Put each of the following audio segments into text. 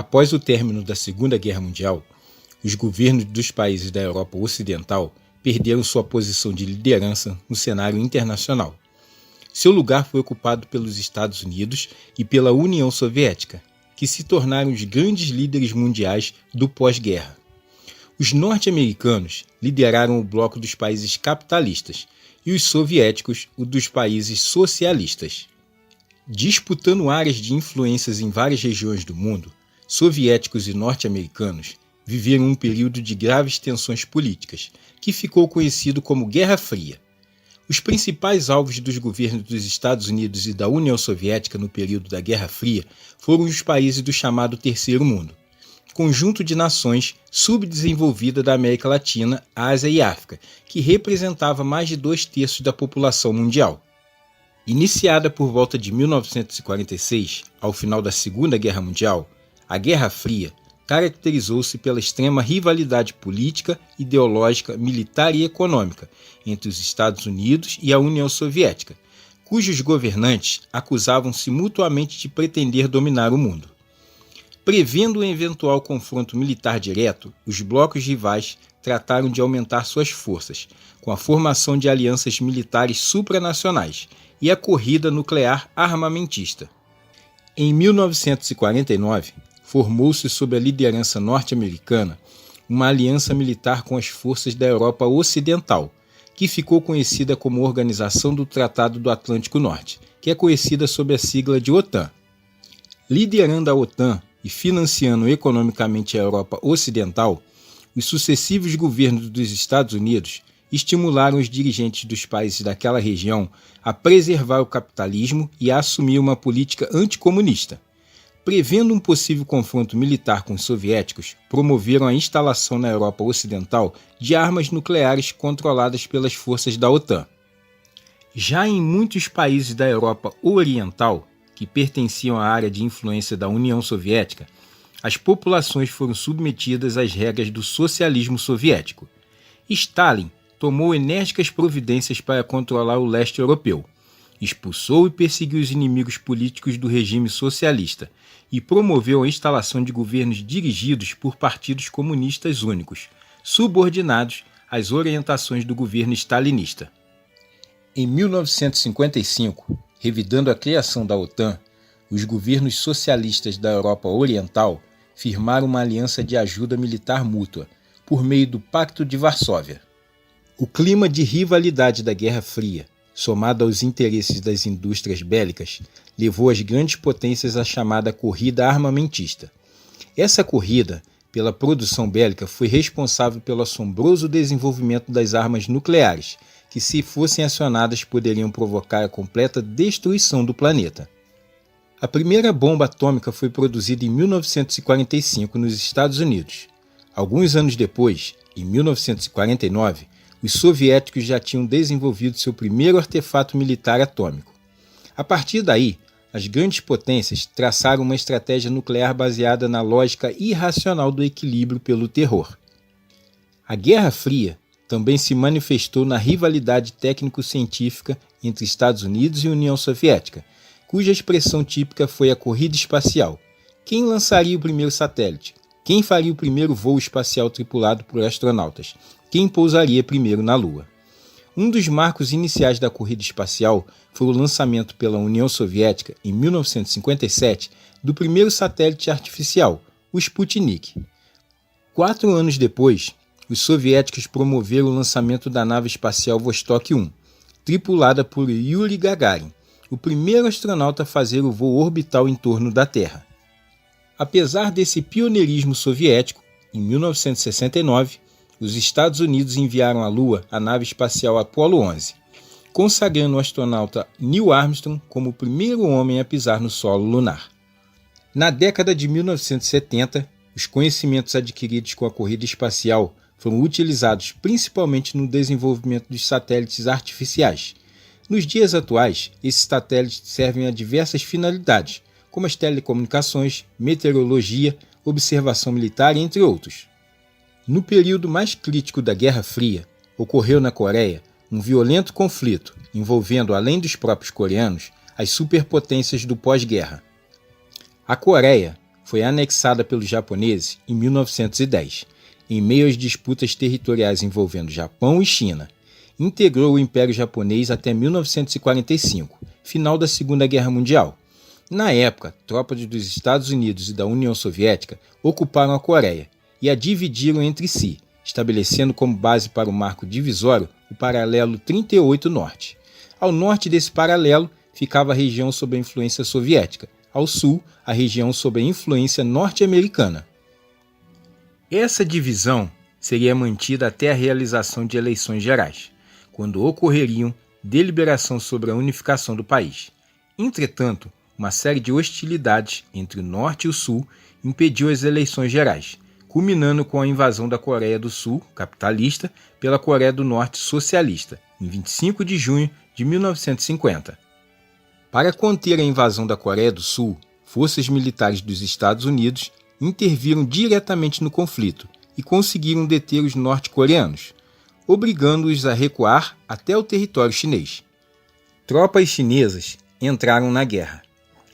Após o término da Segunda Guerra Mundial, os governos dos países da Europa Ocidental perderam sua posição de liderança no cenário internacional. Seu lugar foi ocupado pelos Estados Unidos e pela União Soviética, que se tornaram os grandes líderes mundiais do pós-guerra. Os norte-americanos lideraram o bloco dos países capitalistas e os soviéticos o dos países socialistas. Disputando áreas de influências em várias regiões do mundo, soviéticos e norte-americanos viveram um período de graves tensões políticas, que ficou conhecido como Guerra Fria. Os principais alvos dos governos dos Estados Unidos e da União Soviética no período da Guerra Fria foram os países do chamado Terceiro Mundo, conjunto de nações subdesenvolvidas da América Latina, Ásia e África, que representava mais de 2/3 da população mundial. Iniciada por volta de 1946, ao final da Segunda Guerra Mundial, a Guerra Fria caracterizou-se pela extrema rivalidade política, ideológica, militar e econômica entre os Estados Unidos e a União Soviética, cujos governantes acusavam-se mutuamente de pretender dominar o mundo. Prevendo um eventual confronto militar direto, os blocos rivais trataram de aumentar suas forças, com a formação de alianças militares supranacionais e a corrida nuclear armamentista. Em 1949, formou-se sob a liderança norte-americana uma aliança militar com as forças da Europa Ocidental, que ficou conhecida como Organização do Tratado do Atlântico Norte, que é conhecida sob a sigla de OTAN. Liderando a OTAN e financiando economicamente a Europa Ocidental, os sucessivos governos dos Estados Unidos estimularam os dirigentes dos países daquela região a preservar o capitalismo e a assumir uma política anticomunista. Prevendo um possível confronto militar com os soviéticos, promoveram a instalação na Europa Ocidental de armas nucleares controladas pelas forças da OTAN. Já em muitos países da Europa Oriental, que pertenciam à área de influência da União Soviética, as populações foram submetidas às regras do socialismo soviético. Stalin tomou enérgicas providências para controlar o leste europeu, expulsou e perseguiu os inimigos políticos do regime socialista e promoveu a instalação de governos dirigidos por partidos comunistas únicos, subordinados às orientações do governo stalinista. Em 1955, revidando a criação da OTAN, os governos socialistas da Europa Oriental firmaram uma aliança de ajuda militar mútua, por meio do Pacto de Varsóvia. O clima de rivalidade da Guerra Fria, somado aos interesses das indústrias bélicas, levou as grandes potências à chamada corrida armamentista. Essa corrida, pela produção bélica, foi responsável pelo assombroso desenvolvimento das armas nucleares, que, se fossem acionadas, poderiam provocar a completa destruição do planeta. A primeira bomba atômica foi produzida em 1945 nos Estados Unidos. Alguns anos depois, em 1949, os soviéticos já tinham desenvolvido seu primeiro artefato militar atômico. A partir daí, as grandes potências traçaram uma estratégia nuclear baseada na lógica irracional do equilíbrio pelo terror. A Guerra Fria também se manifestou na rivalidade técnico-científica entre Estados Unidos e União Soviética, cuja expressão típica foi a corrida espacial. Quem lançaria o primeiro satélite? Quem faria o primeiro voo espacial tripulado por astronautas? Quem pousaria primeiro na Lua? Um dos marcos iniciais da corrida espacial foi o lançamento pela União Soviética, em 1957, do primeiro satélite artificial, o Sputnik. 4 anos depois, os soviéticos promoveram o lançamento da nave espacial Vostok 1, tripulada por Yuri Gagarin, o primeiro astronauta a fazer o voo orbital em torno da Terra. Apesar desse pioneirismo soviético, em 1969, os Estados Unidos enviaram à Lua a nave espacial Apollo 11, consagrando o astronauta Neil Armstrong como o primeiro homem a pisar no solo lunar. Na década de 1970, os conhecimentos adquiridos com a corrida espacial foram utilizados principalmente no desenvolvimento dos satélites artificiais. Nos dias atuais, esses satélites servem a diversas finalidades, como as telecomunicações, meteorologia, observação militar, entre outros. No período mais crítico da Guerra Fria, ocorreu na Coreia um violento conflito envolvendo, além dos próprios coreanos, as superpotências do pós-guerra. A Coreia foi anexada pelos japoneses em 1910, em meio às disputas territoriais envolvendo Japão e China. Integrou o Império Japonês até 1945, final da Segunda Guerra Mundial. Na época, tropas dos Estados Unidos e da União Soviética ocuparam a Coreia e a dividiram entre si, estabelecendo como base para o marco divisório o paralelo 38 Norte. Ao norte desse paralelo ficava a região sob a influência soviética, ao sul, a região sob a influência norte-americana. Essa divisão seria mantida até a realização de eleições gerais, quando ocorreriam deliberação sobre a unificação do país. Entretanto, uma série de hostilidades entre o Norte e o Sul impediu as eleições gerais, culminando com a invasão da Coreia do Sul, capitalista, pela Coreia do Norte, socialista, em 25 de junho de 1950. Para conter a invasão da Coreia do Sul, forças militares dos Estados Unidos interviram diretamente no conflito e conseguiram deter os norte-coreanos, obrigando-os a recuar até o território chinês. Tropas chinesas entraram na guerra,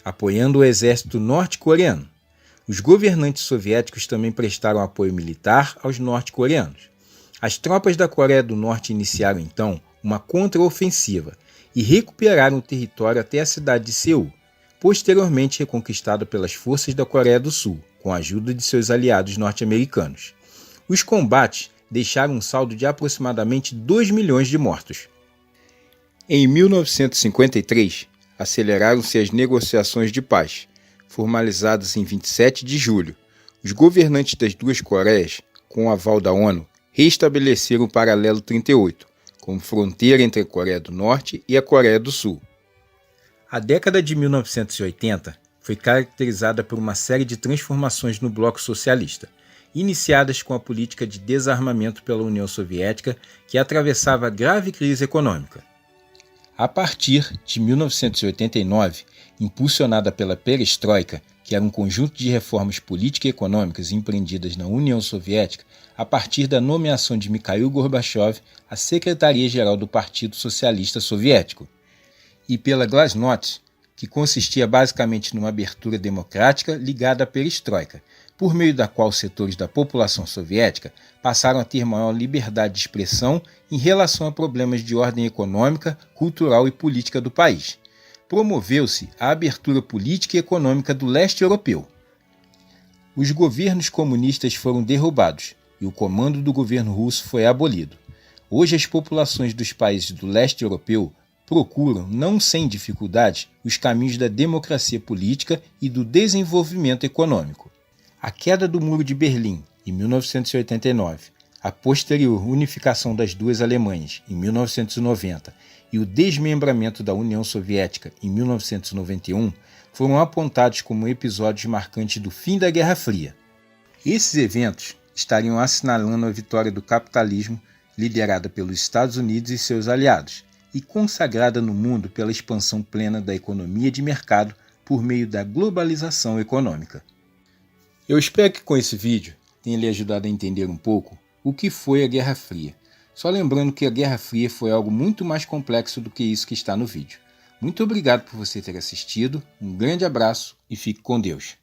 apoiando o exército norte-coreano. Os governantes soviéticos também prestaram apoio militar aos norte-coreanos. As tropas da Coreia do Norte iniciaram então uma contraofensiva e recuperaram o território até a cidade de Seul, posteriormente reconquistada pelas forças da Coreia do Sul, com a ajuda de seus aliados norte-americanos. Os combates deixaram um saldo de aproximadamente 2 milhões de mortos. Em 1953, aceleraram-se as negociações de paz, formalizadas em 27 de julho. Os governantes das duas Coreias, com o aval da ONU, restabeleceram o paralelo 38, como fronteira entre a Coreia do Norte e a Coreia do Sul. A década de 1980 foi caracterizada por uma série de transformações no bloco socialista, iniciadas com a política de desarmamento pela União Soviética, que atravessava grave crise econômica. A partir de 1989, impulsionada pela Perestroika, que era um conjunto de reformas políticas e econômicas empreendidas na União Soviética, a partir da nomeação de Mikhail Gorbachev à Secretaria-Geral do Partido Socialista Soviético, e pela Glasnost, que consistia basicamente numa abertura democrática ligada à Perestroika, por meio da qual setores da população soviética passaram a ter maior liberdade de expressão em relação a problemas de ordem econômica, cultural e política do país. Promoveu-se a abertura política e econômica do leste europeu. Os governos comunistas foram derrubados e o comando do governo russo foi abolido. Hoje as populações dos países do leste europeu procuram, não sem dificuldade, os caminhos da democracia política e do desenvolvimento econômico. A queda do Muro de Berlim, em 1989, a posterior unificação das duas Alemanhas, em 1990, e o desmembramento da União Soviética, em 1991, foram apontados como episódios marcantes do fim da Guerra Fria. Esses eventos estariam assinalando a vitória do capitalismo, liderada pelos Estados Unidos e seus aliados, e consagrada no mundo pela expansão plena da economia de mercado por meio da globalização econômica. Eu espero que com esse vídeo tenha lhe ajudado a entender um pouco o que foi a Guerra Fria. Só lembrando que a Guerra Fria foi algo muito mais complexo do que isso que está no vídeo. Muito obrigado por você ter assistido, um grande abraço e fique com Deus.